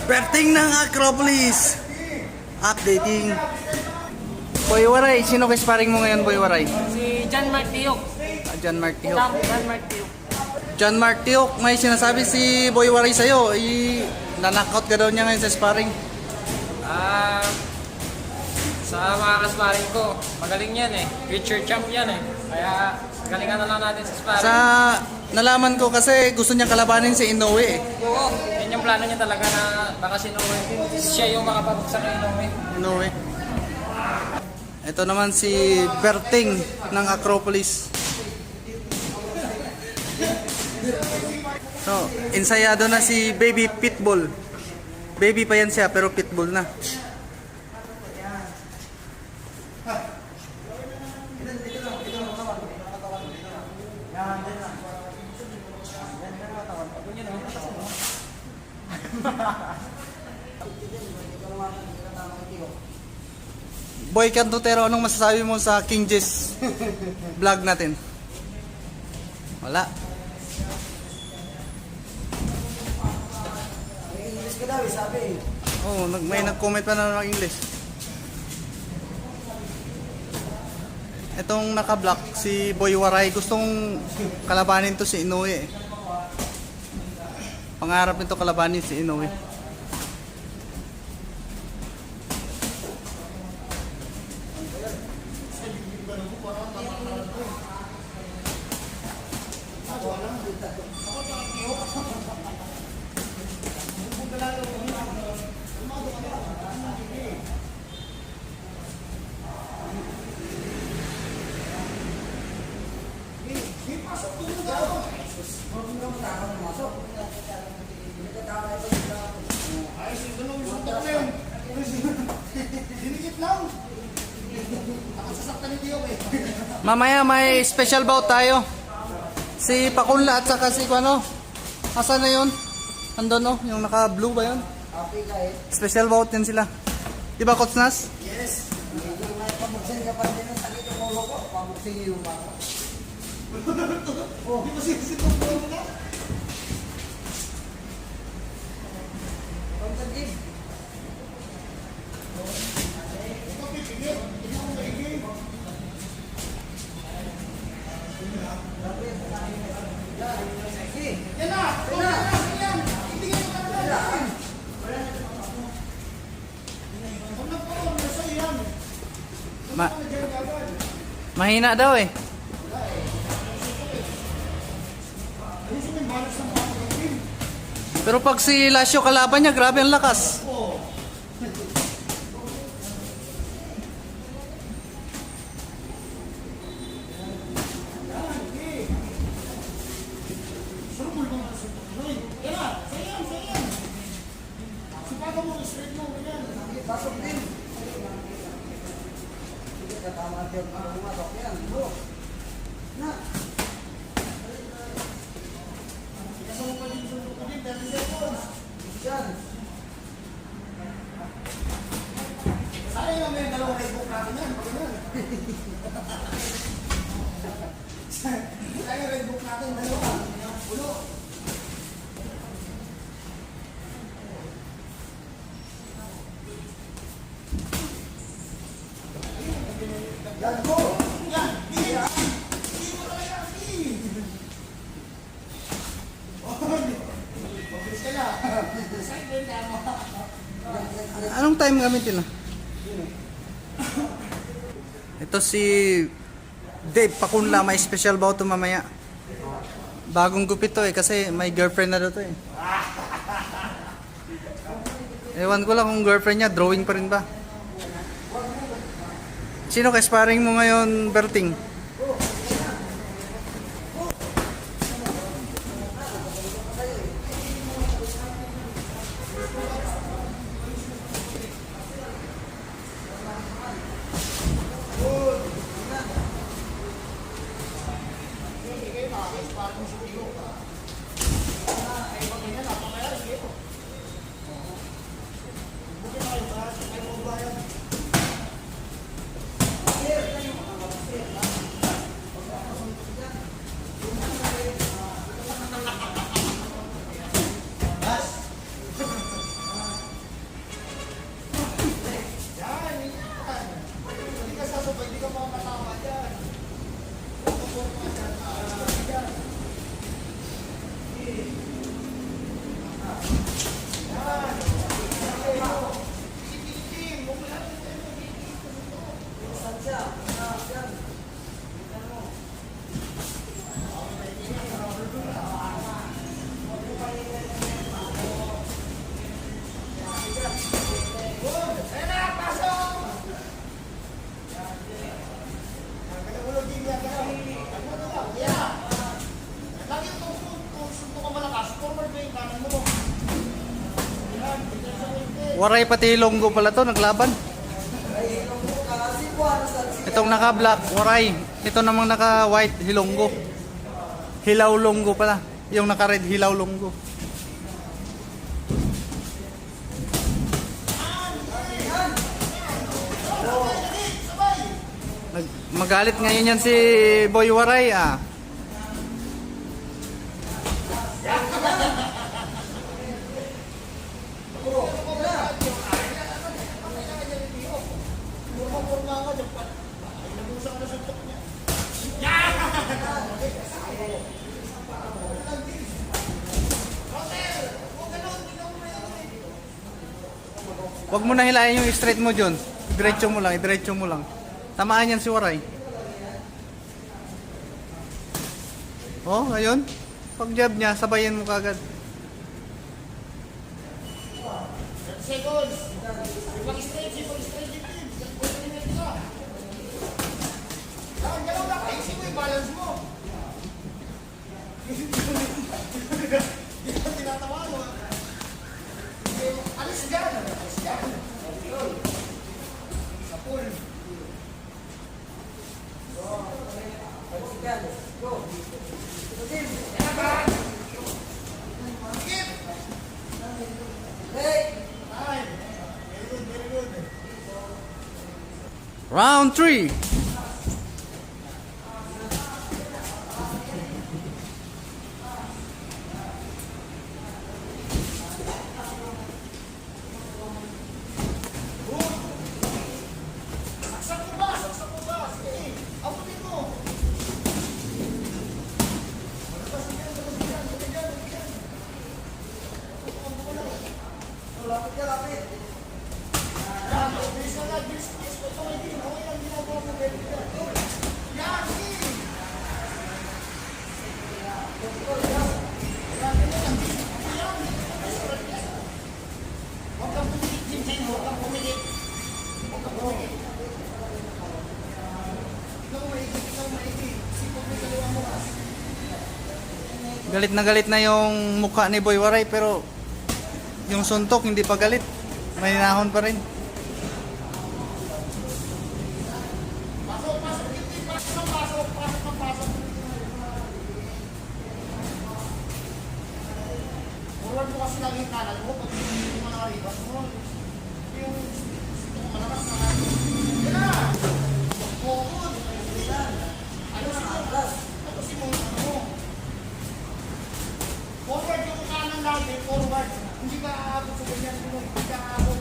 Berting ng Acropolis. Updating. Boy Waray, sino kay sparring mo ngayon, Boy Waray? Si John Mark Tiok. John Mark Tiok. John Mark Tiok. John Mark Tiok, may sinasabi si Boy Waray sa'yo. Na-knockout ka daw niya ngayon sa sparring. Sa mga kasparing ko, magaling yan eh. Future champ yan eh. Kaya galingan na lang natin sa sparring. Sa nalaman ko kasi gusto niya kalabanin si Inoue eh. Oo, yun yung plano niya talaga na baka siya yung makapagsak ng Inoue. Inoue. Ito naman si Berting ng Acropolis. So, ensayado na si Baby Pitbull. Baby pa yan siya pero Pitbull na. Boy Cantutero, anong masasabi mo sa King Jess vlog natin? Wala. English ka daw, sabi. Oh, may nag-comment pa na ng English. Itong naka-block si Boy Waray, gustong kalabanin to si Inoue eh. Pangarap nito kalabanin si Inoue. Mamaya may special bout tayo. Si Pakunla at saka si ano? Asan na yun? Andun no? Yung naka-blue ba yun? Special bout yan sila. Di ba, Coach Nas? Yes. Medyo may pabuksing ka pa din ang sakit yung ulo ko. Pabuksing yung bako. Oh, di ba sinisipong mo na? Pagkagib. Mahina daw eh. Pero pag si Lasio kalaban niya, grabe ang lakas. Pasok din. Tama din ang pumasok yan. Na. Kasama pa din sa ko din 30 seconds. Diyan. Sayang nga may dalawang Facebook natin yan. Sayang Facebook natin dalawa. Ulo. Yan ko! Yan! Yan! Hindi mo talaga kasi! Pabilis ka na! Saan din tama? Anong time gamitin na? Ito si Dave Pakunla, may special bout to mamaya. Bagong gupit to eh kasi may girlfriend na daw to eh. Ewan ko lang kung girlfriend niya, drawing pa rin ba? Sino ka sparring mo ngayon, Berting? Waray pati Ilonggo pala to, naglaban. Itong naka-black, Waray. Ito namang naka-white, Hilonggo. Hilaw Longgo pala. Yung naka-red, Hilaw Longgo. Magalit ngayon yan si Boy Waray ah. Wag mo na hilahin yung straight mo dyan. Diretso mo lang, diretso mo lang. Tamaan yan si Waray. Oh, ayun. Pag jab niya, sabayan mo kagad. Seconds. Pag-stretch din. Galaw lang. Ayusin mo yung balance mo. Hindi ko tinatawa mo. Alis dyan. Sa pool. Round 3. Saksak mo ba? Sige. Abutin mo. Galit na yung mukha ni Boy Waray pero yung suntok hindi pa galit. May nahon pa rin. Forward mo kasi lagi yung kanan mo. Pag hindi mo nakaribas mo, yung malakas na kanan. Yan na! Forward! Ano si Atlas? Ano si mo? Forward yung kanan lagi, forward. Hindi ka aabot sa ganyan. Hindi ka aabot.